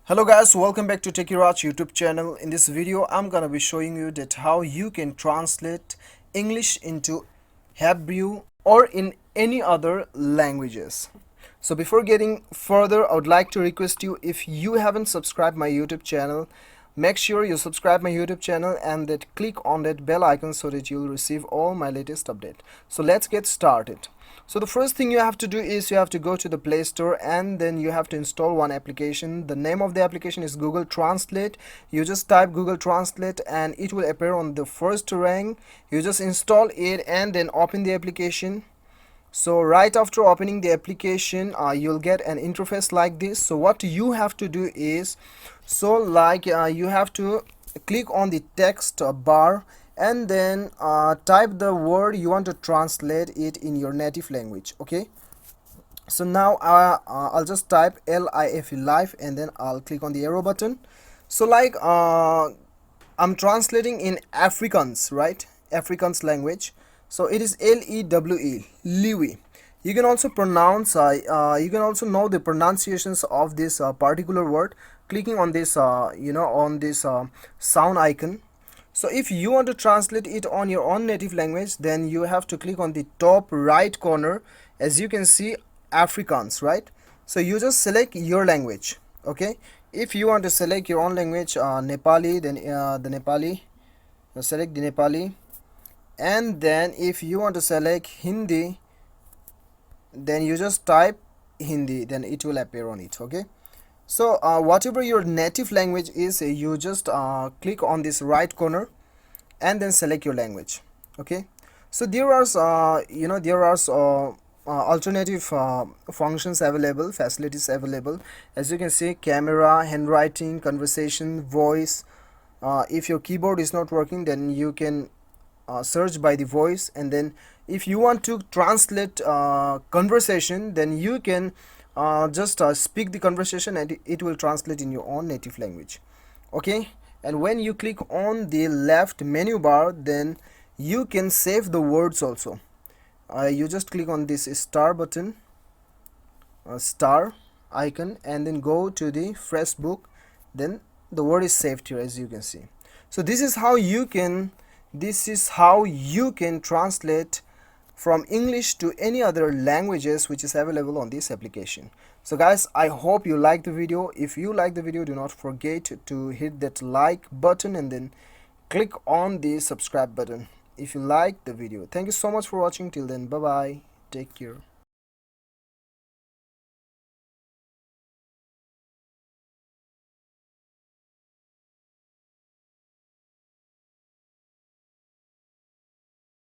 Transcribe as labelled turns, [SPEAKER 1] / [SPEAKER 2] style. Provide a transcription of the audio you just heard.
[SPEAKER 1] Hello guys, welcome back to Techiraj YouTube channel. In this video I'm gonna be showing you that how you can translate English into Hebrew or in any other languages. So before getting further, I would like to request you, if you haven't subscribed my YouTube channel, make sure you subscribe my YouTube channel and that click on that bell icon so that you'll receive all my latest update. So let's get started. So the first thing you have to do is you have to go to the Play Store and then you have to install one application. The name of the application is Google Translate. You just type Google Translate and it will appear on the first rank. You just install it and then open the application. So right after opening the application, you'll get an interface like this. So what you have to do is, you have to click on the text bar and then type the word you want to translate it in your native language. Okay, so now I'll just type LIFE, life, and then I'll click on the arrow button. So I'm translating in Afrikaans, right? Afrikaans language. So it is LEWE, Liwi. You can also pronounce, you can also know the pronunciations of this particular word, clicking on this, on this sound icon. So if you want to translate it on your own native language, then you have to click on the top right corner. As you can see, Afrikaans, right? So you just select your language. Okay, if you want to select your own language, Nepali, then the Nepali, select the Nepali. And then if you want to select Hindi, then you just type Hindi, then it will appear on it. Okay, so whatever your native language is, you just click on this right corner and then select your language. Okay, so there are alternative functions available, facilities available. As you can see, camera, handwriting, conversation, voice. If your keyboard is not working, then you can search by the voice, and then if you want to translate conversation, then you can just speak the conversation and it will translate in your own native language. Okay, and when you click on the left menu bar, then you can save the words also. You just click on this star button, star icon, and then go to the fresh book, then the word is saved here, as you can see. So this is how you can translate from English to any other languages which is available on this application. So guys, I hope you like the video. If you like the video, do not forget to hit that like button and then click on the subscribe button if you like the video. Thank you so much for watching. Till then, bye bye, take care.